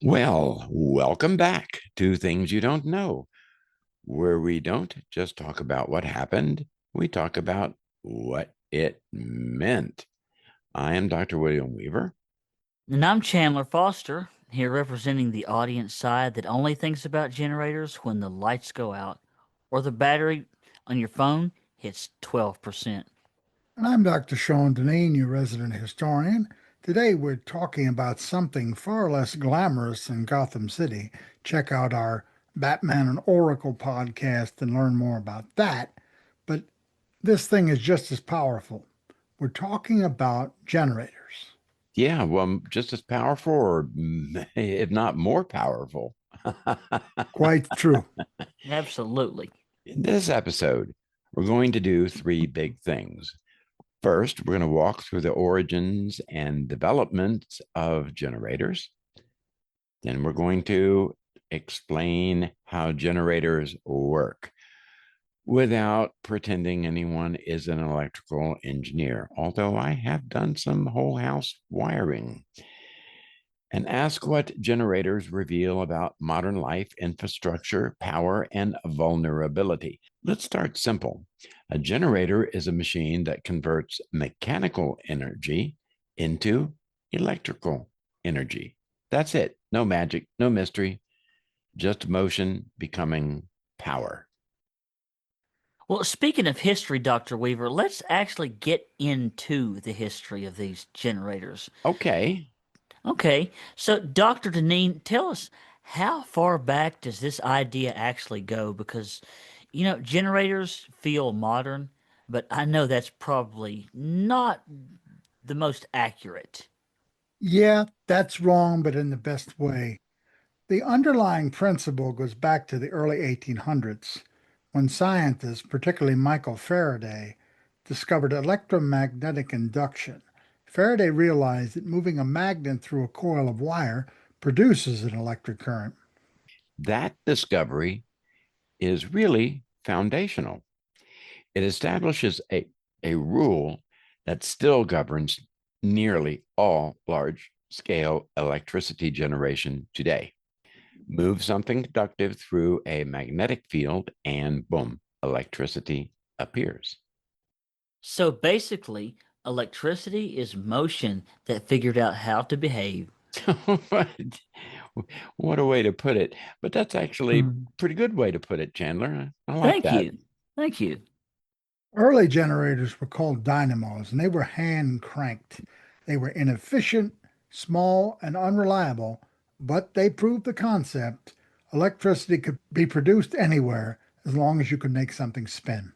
Well, welcome back to Things You Don't Know, where we don't just talk about what happened, we talk about what it meant. I am Dr. William Weaver. And I'm Chandler Foster, here representing the audience side that only thinks about generators when the lights go out or the battery on your phone hits 12%. And I'm Dr. Sean Deneen, your resident historian. Today we're talking about something far less glamorous than Gotham City. Check out our Batman and Oracle podcast and learn more about that. But this thing is just as powerful. We're talking about generators. Yeah, well, just as powerful, or if not more powerful. Quite true. Absolutely. In this episode, we're going to do three big things. First, we're going to walk through the origins and development of generators. Then we're going to explain how generators work without pretending anyone is an electrical engineer, although I have done some whole house wiring. And ask what generators reveal about modern life, infrastructure, power, and vulnerability. Let's start simple. A generator is a machine that converts mechanical energy into electrical energy. That's it. No magic, no mystery, just motion becoming power. Well, speaking of history, Dr. Weaver, let's actually get into the history of these generators. Okay. Okay, so Dr. Deneen, tell us, how far back does this idea actually go? Because, generators feel modern, but I know that's probably not the most accurate. Yeah, that's wrong, but in the best way. The underlying principle goes back to the early 1800s when scientists, particularly Michael Faraday, discovered electromagnetic induction. Faraday realized that moving a magnet through a coil of wire produces an electric current. That discovery is really foundational. It establishes a rule that still governs nearly all large scale electricity generation today. Move something conductive through a magnetic field, and boom, electricity appears. So basically, electricity is motion that figured out how to behave. What a way to put it. But that's actually a Hmm. pretty good way to put it, Chandler. I like Thank that. you. Thank you. Early generators were called dynamos and they were hand cranked. They were inefficient, small, and unreliable, but they proved the concept. Electricity could be produced anywhere as long as you could make something spin.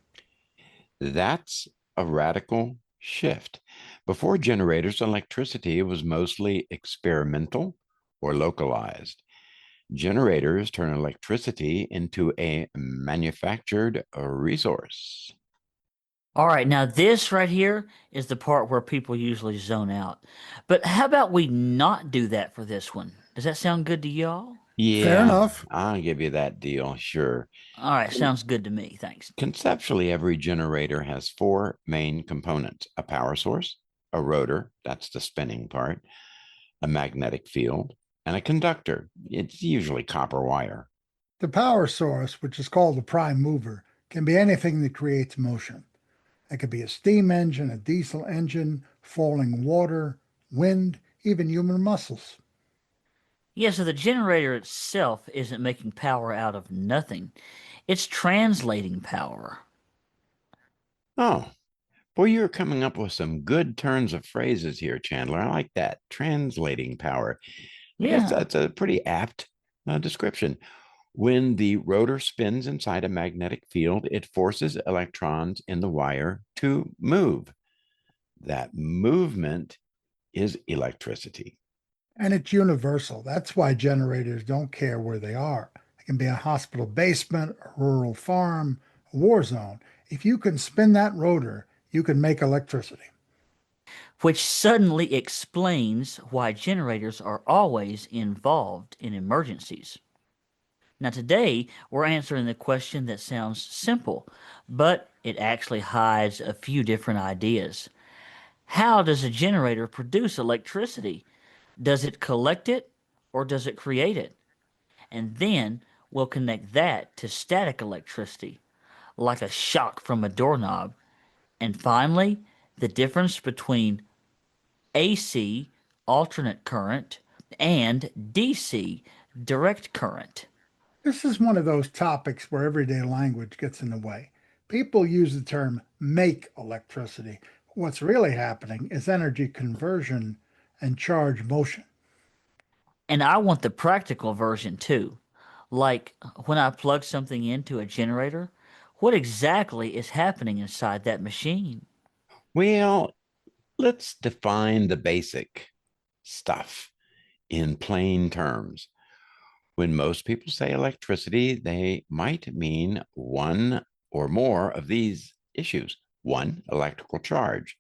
That's a radical shift. Before generators, electricity was mostly experimental or localized. Generators turn electricity into a manufactured resource. All right, now this right here is the part where people usually zone out. But how about we not do that for this one? Does that sound good to y'all? Fair Yeah, enough. I'll give you that deal, sure. All right, sounds good to me. Thanks. Conceptually, every generator has four main components: a power source, a rotor, that's the spinning part, a magnetic field, and a conductor. It's usually copper wire. The power source, which is called the prime mover, can be anything that creates motion. It could be a steam engine, a diesel engine, falling water, wind, even human muscles. Yeah, so the generator itself isn't making power out of nothing. It's translating power. Oh, boy, you're coming up with some good turns of phrases here, Chandler. I like that. Translating power. I guess Yeah. that's a pretty apt description. When the rotor spins inside a magnetic field, it forces electrons in the wire to move. That movement is electricity. And it's universal. That's why generators don't care where they are. It can be a hospital basement, a rural farm, a war zone. If you can spin that rotor, you can make electricity. Which suddenly explains why generators are always involved in emergencies. Now, today, we're answering the question that sounds simple, but it actually hides a few different ideas. How does a generator produce electricity? Does it collect it or does it create it? And then we'll connect that to static electricity, like a shock from a doorknob. And finally, the difference between AC, alternate current, and DC, direct current. This is one of those topics where everyday language gets in the way. People use the term make electricity. What's really happening is energy conversion and charge motion. And I want the practical version too. Like when I plug something into a generator, what exactly is happening inside that machine? Well, let's define the basic stuff in plain terms. When most people say electricity, they might mean one or more of these issues. One, electrical charge,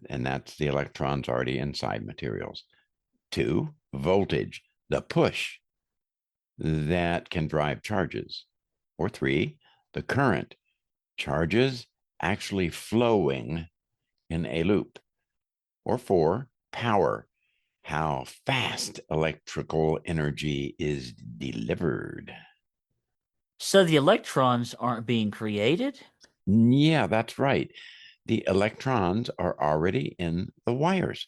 and that's the electrons already inside materials. Two, voltage, the push that can drive charges. Or three, the current, charges actually flowing in a loop. Or four, power, how fast electrical energy is delivered. So the electrons aren't being created? Yeah, that's right. The electrons are already in the wires.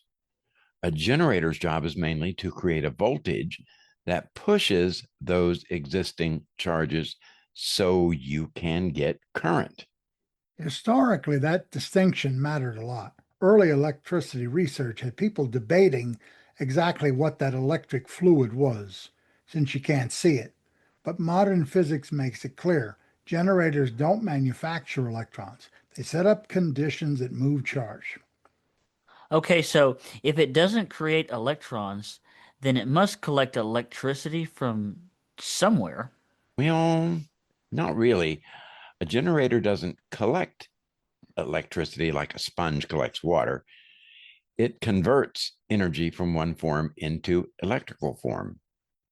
A generator's job is mainly to create a voltage that pushes those existing charges so you can get current. Historically, that distinction mattered a lot. Early electricity research had people debating exactly what that electric fluid was, since you can't see it. But modern physics makes it clear generators don't manufacture electrons, they set up conditions that move charge. Okay, so if it doesn't create electrons, then it must collect electricity from somewhere. Well, not really. A generator doesn't collect electricity like a sponge collects water. It converts energy from one form into electrical form.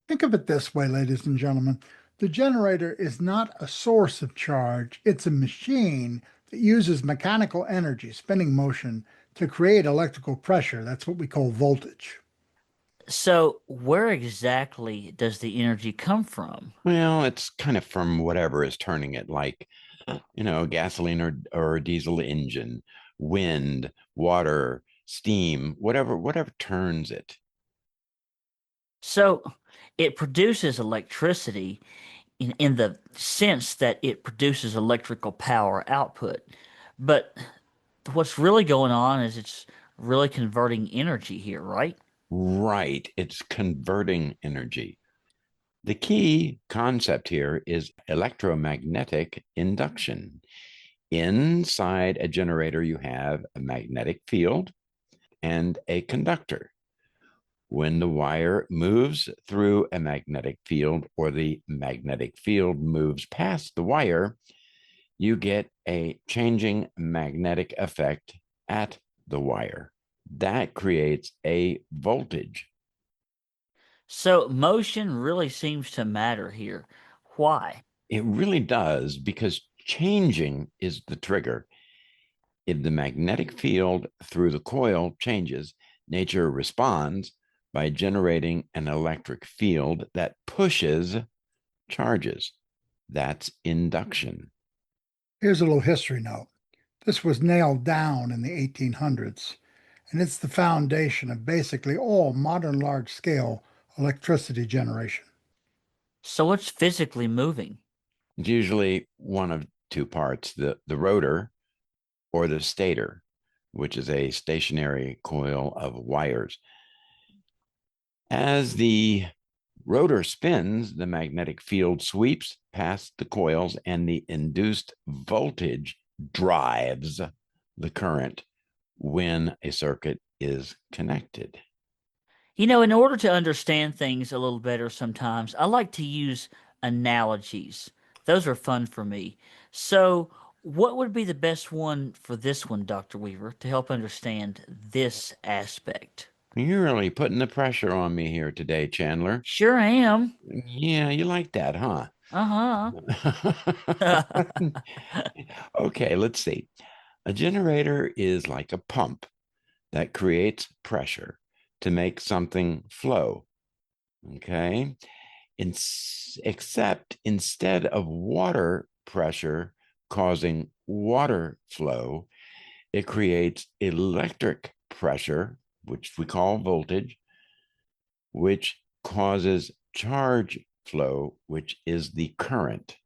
Think of it this way, ladies and gentlemen. The generator is not a source of charge, it's a machine that uses mechanical energy, spinning motion, to create electrical pressure. That's what we call voltage. So where exactly does the energy come from? Well, it's kind of from whatever is turning it, like, gasoline or a diesel engine, wind, water, steam, whatever turns it. So it produces electricity in the sense that it produces electrical power output. But what's really going on is it's really converting energy here, right? Right. It's converting energy. The key concept here is electromagnetic induction. Inside a generator, you have a magnetic field and a conductor. When the wire moves through a magnetic field or the magnetic field moves past the wire, you get a changing magnetic effect at the wire. That creates a voltage. So motion really seems to matter here. Why? It really does because changing is the trigger. If the magnetic field through the coil changes, nature responds by generating an electric field that pushes charges. That's induction. Here's a little history note. This was nailed down in the 1800s, and it's the foundation of basically all modern large scale electricity generation. So what's physically moving? It's usually one of two parts, the rotor or the stator, which is a stationary coil of wires. As the rotor spins, the magnetic field sweeps past the coils, and the induced voltage drives the current when a circuit is connected. In order to understand things a little better sometimes, I like to use analogies. Those are fun for me. So, what would be the best one for this one, Dr. Weaver, to help understand this aspect? You're really putting the pressure on me here today, Chandler. Sure am. Yeah, you like that, huh? Uh-huh. Okay, let's see. A generator is like a pump that creates pressure to make something flow. Okay. Except instead of water pressure causing water flow, it creates electric pressure, which we call voltage, which causes charge flow, which is the current.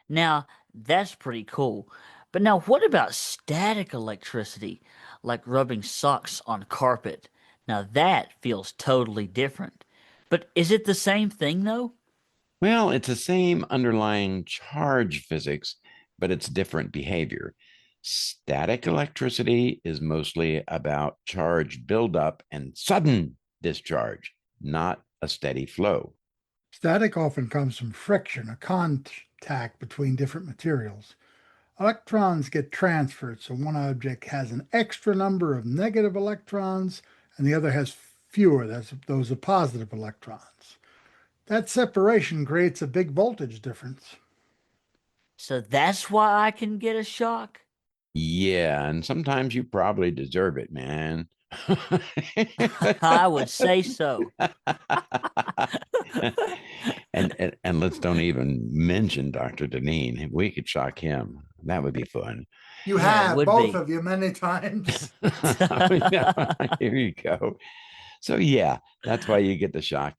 Now, that's pretty cool. But now, what about static electricity, like rubbing socks on carpet? Now, that feels totally different. But is it the same thing, though? Well, it's the same underlying charge physics, but it's different behavior. Static electricity is mostly about charge buildup and sudden discharge, not a steady flow. Static often comes from friction, a contact between different materials. Electrons get transferred, so one object has an extra number of negative electrons and the other has fewer, that's those are positive electrons. That separation creates a big voltage difference. So that's why I can get a shock? Yeah, and sometimes you probably deserve it, man. I would say so. And let's don't even mention Dr. Deneen. We could shock him. That would be fun. You Yeah, it have, would both be. of you, many times. Here you go. So yeah, that's why you get the shock.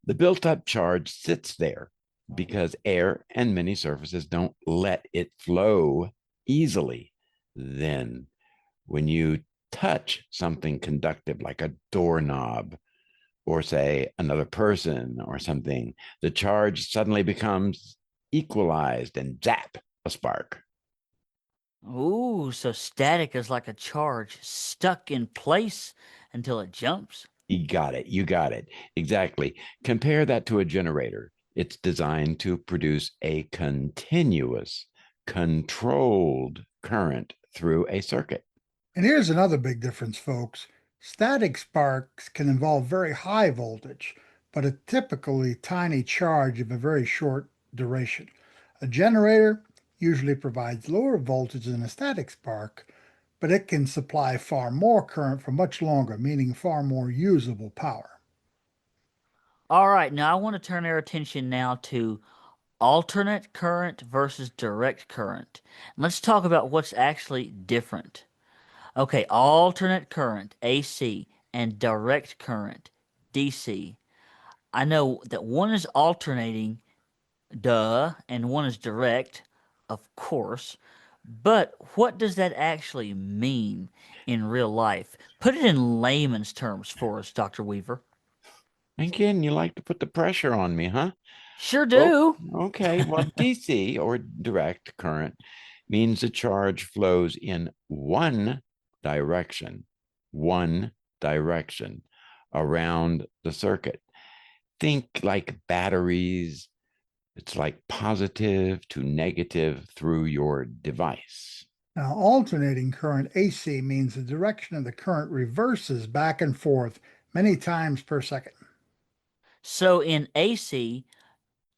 The built-up charge sits there because air and many surfaces don't let it flow easily. Then when you touch something conductive like a doorknob or say another person or something, the charge suddenly becomes equalized and zap, a spark. Ooh, so static is like a charge stuck in place until it jumps. You got it. You got it. Exactly. Compare that to a generator. It's designed to produce a continuous, controlled current through a circuit. And here's another big difference, folks. Static sparks can involve very high voltage, but a typically tiny charge of a very short duration. A generator usually provides lower voltage than a static spark, but it can supply far more current for much longer, meaning far more usable power. All right, now I want to turn our attention now to alternate current versus direct current. Let's talk about what's actually different. Okay, alternate current, AC, and direct current, DC. I know that one is alternating, duh, and one is direct, of course. But what does that actually mean in real life? Put it in layman's terms for us, Dr. Weaver. Again, you like to put the pressure on me, huh? Sure Oh, do. okay. Well, DC or direct current means the charge flows in direction, one direction around the circuit. Think like batteries. It's like positive to negative through your device. Now, alternating current AC means the direction of the current reverses back and forth many times per second. So in AC,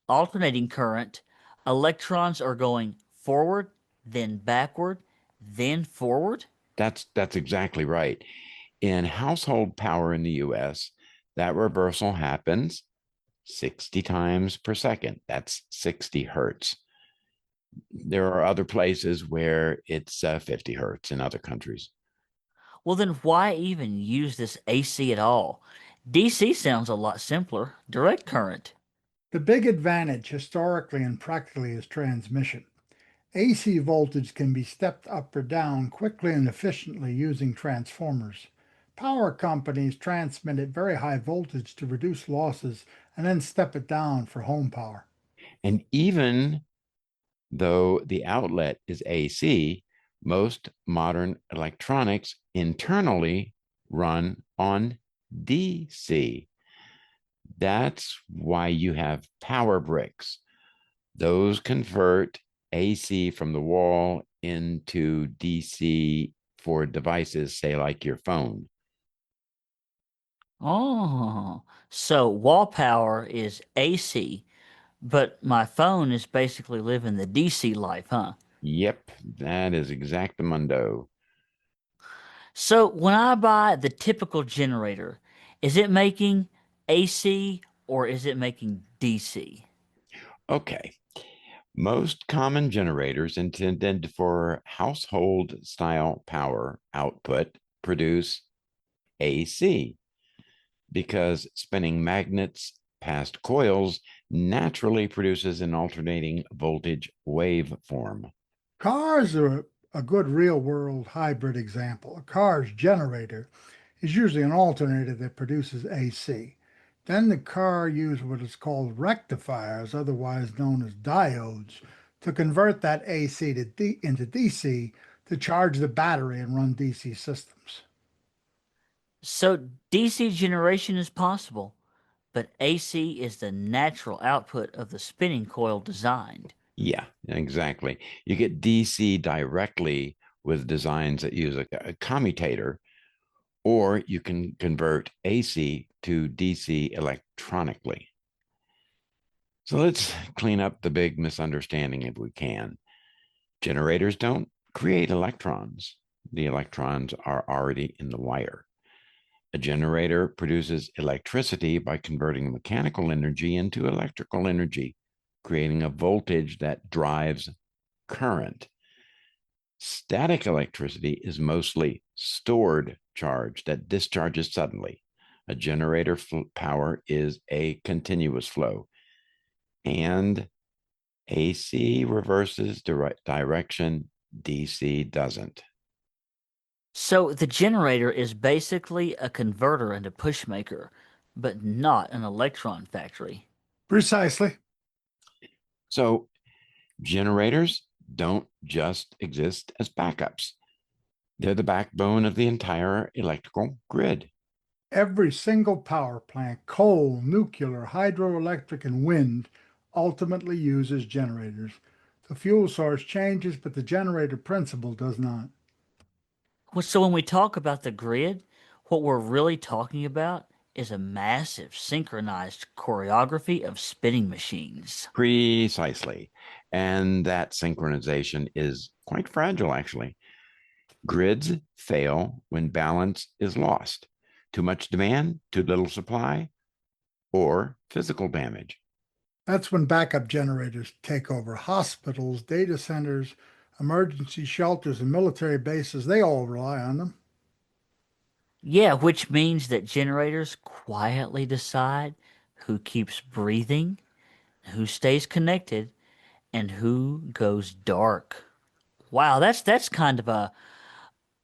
alternating current, electrons are going forward, then backward, then forward. That's exactly right. In household power in the US, that reversal happens 60 times per second. That's 60 hertz. There are other places where it's 50 hertz in other countries. Well, then why even use this AC at all? DC sounds a lot simpler. Direct current. The big advantage historically and practically is transmission. AC voltage can be stepped up or down quickly and efficiently using transformers. Power companies transmit at very high voltage to reduce losses and then step it down for home power. And even though the outlet is AC, most modern electronics internally run on DC. That's why you have power bricks. Those convert AC from the wall into DC for devices, say, like your phone. Oh, so wall power is AC, but my phone is basically living the DC life, huh? Yep, that is exactamundo. So when I buy the typical generator, is it making AC or is it making DC? Okay. Most common generators intended for household style power output produce AC because spinning magnets past coils naturally produces an alternating voltage waveform. Cars are a good real world hybrid example. A car's generator is usually an alternator that produces AC. Then the car uses what is called rectifiers, otherwise known as diodes, to convert that AC into DC to charge the battery and run DC systems. So DC generation is possible, but AC is the natural output of the spinning coil designed. Yeah, exactly. You get DC directly with designs that use a commutator, or you can convert AC to DC electronically. So let's clean up the big misunderstanding if we can. Generators don't create electrons, the electrons are already in the wire. A generator produces electricity by converting mechanical energy into electrical energy, creating a voltage that drives current. Static electricity is mostly stored charge that discharges suddenly. A generator power is a continuous flow, and AC reverses direction, DC doesn't. So the generator is basically a converter and a pushmaker, but not an electron factory. Precisely. So generators don't just exist as backups. They're the backbone of the entire electrical grid. Every single power plant, coal, nuclear, hydroelectric, and wind, ultimately uses generators. The fuel source changes, but the generator principle does not. So when we talk about the grid, what we're really talking about is a massive synchronized choreography of spinning machines. Precisely. And that synchronization is quite fragile, actually. Grids fail when balance is lost. Too much demand, too little supply, or physical damage. That's when backup generators take over. Hospitals, data centers, emergency shelters, and military bases, they all rely on them. Yeah, which means that generators quietly decide who keeps breathing, who stays connected, and who goes dark. Wow, that's kind of a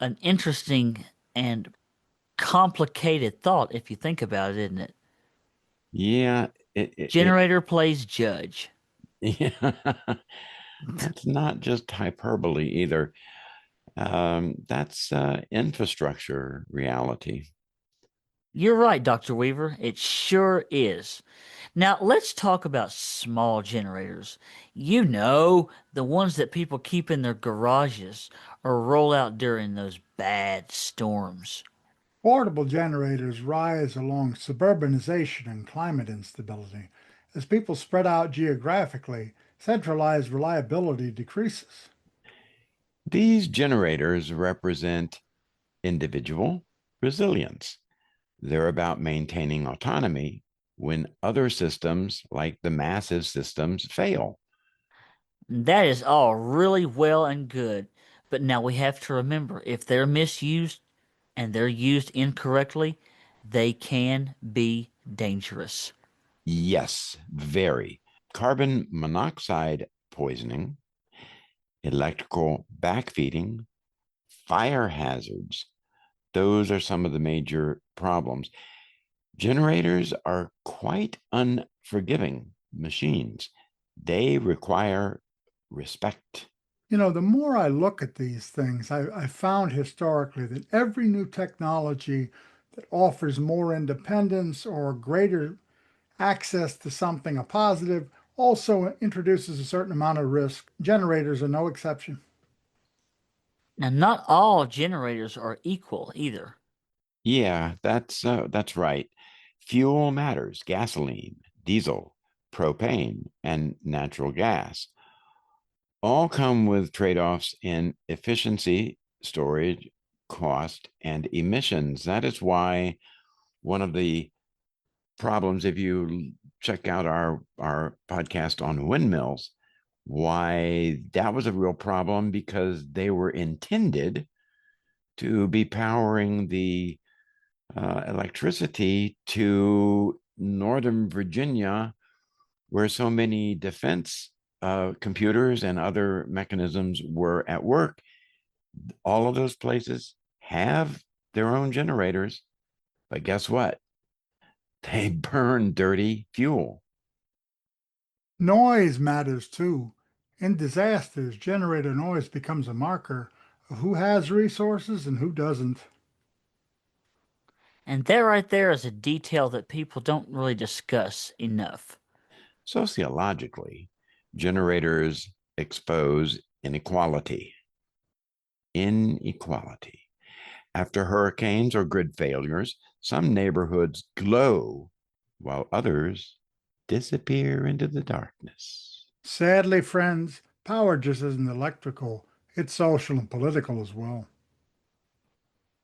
an interesting and complicated thought if you think about it, isn't it? Yeah, Generator plays judge. yeah, that's not just hyperbole either. That's infrastructure reality. You're right, Dr. Weaver. It sure is. Now, let's talk about small generators. You know, the ones that people keep in their garages or roll out during those bad storms. Portable generators rise along suburbanization and climate instability. As people spread out geographically, centralized reliability decreases. These generators represent individual resilience. They're about maintaining autonomy when other systems, like the massive systems, fail. That is all really well and good, but now we have to remember if they're misused and they're used incorrectly, they can be dangerous. Yes, very. Carbon monoxide poisoning, electrical backfeeding, fire hazards. Those are some of the major problems. Generators are quite unforgiving machines. They require respect. You know, the more I look at these things, I found historically that every new technology that offers more independence or greater access to something, a positive, also introduces a certain amount of risk. Generators are no exception. Now, not all generators are equal either. Yeah, that's right. Fuel matters. Gasoline, diesel, propane, and natural gas all come with trade-offs in efficiency, storage, cost, and emissions. That is why one of the problems if you check out our podcast on windmills, why that was a real problem because they were intended to be powering the electricity to Northern Virginia, where so many defense computers and other mechanisms were at work. All of those places have their own generators, but guess what? They burn dirty fuel. Noise matters too. In disasters, generator noise becomes a marker of who has resources and who doesn't. And there, right there, is a detail that people don't really discuss enough. Sociologically, generators expose inequality. Inequality. After hurricanes or grid failures, some neighborhoods glow while others disappear into the darkness. Sadly, friends, power just isn't electrical, it's social and political as well.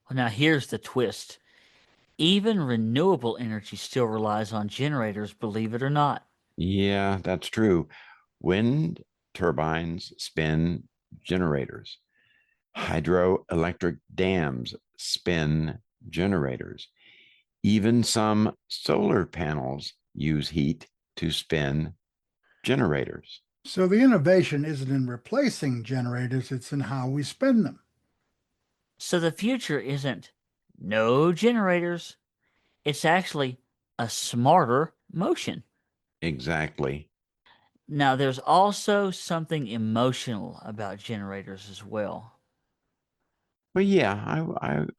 Well, now here's the twist. Even renewable energy still relies on generators, believe it or not. Yeah, that's true. Wind turbines spin generators. Hydroelectric dams spin generators. Even some solar panels use heat to spin generators. So the innovation isn't in replacing generators, it's in how we spin them. So the future isn't no generators, it's actually a smarter motion. Exactly. Now, there's also something emotional about generators as well. But yeah,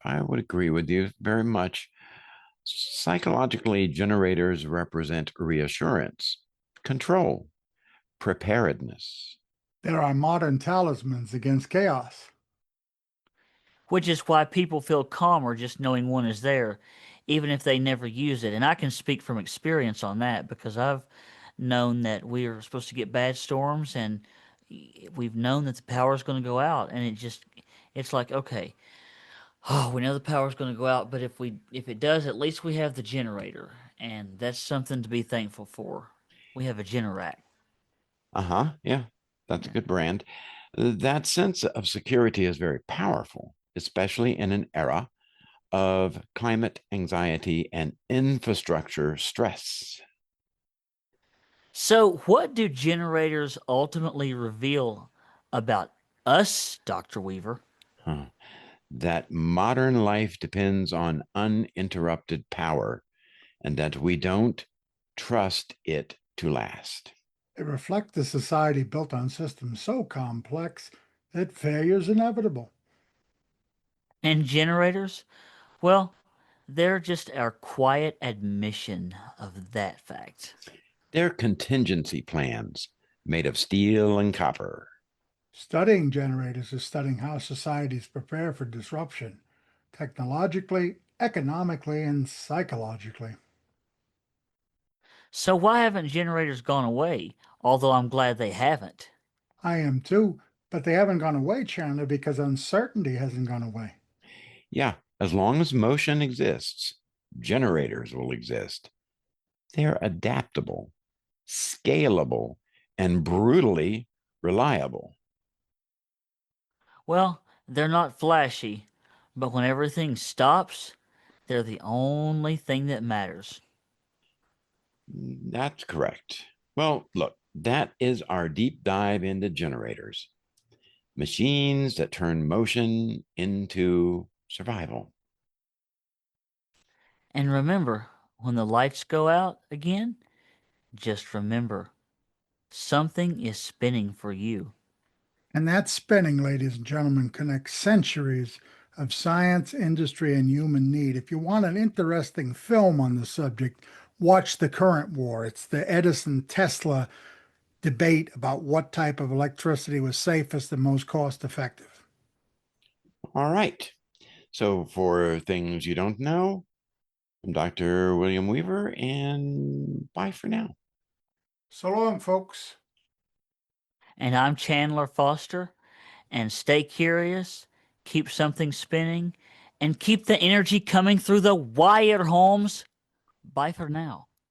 I would agree with you very much. Psychologically, generators represent reassurance, control, preparedness. There are modern talismans against chaos. Which is why people feel calmer just knowing one is there, even if they never use it. And I can speak from experience on that because I've known that we are supposed to get bad storms and we've known that the power is going to go out. And it's like, okay, oh, we know the power is going to go out, but if it does, at least we have the generator. And that's something to be thankful for. We have a Generac. Uh-huh. Yeah, that's a good brand. That sense of security is very powerful, especially in an era of climate anxiety and infrastructure stress. So, what do generators ultimately reveal about us, Dr. Weaver? Huh. That modern life depends on uninterrupted power and that we don't trust it to last. They reflect a society built on systems so complex that failure is inevitable. And generators? Well, they're just our quiet admission of that fact. They're contingency plans made of steel and copper. Studying generators is studying how societies prepare for disruption, technologically, economically, and psychologically. So, why haven't generators gone away? Although I'm glad they haven't. I am too, but they haven't gone away, Chandler, because uncertainty hasn't gone away. Yeah, as long as motion exists, generators will exist. They're adaptable, scalable, and brutally reliable. Well, they're not flashy, but when everything stops, they're the only thing that matters. That's correct. Well, look, that is our deep dive into generators, machines that turn motion into survival. And remember, when the lights go out again, just remember something is spinning for you. And that spinning, ladies and gentlemen, connects centuries of science, industry, and human need. If you want an interesting film on the subject, watch The Current War. It's the Edison Tesla debate about what type of electricity was safest and most cost effective. All right. So, for things you don't know, I'm Dr. William Weaver, and bye for now. So long, folks. And I'm Chandler Foster. And stay curious, keep something spinning, and keep the energy coming through the wire, Holmes. Bye for now.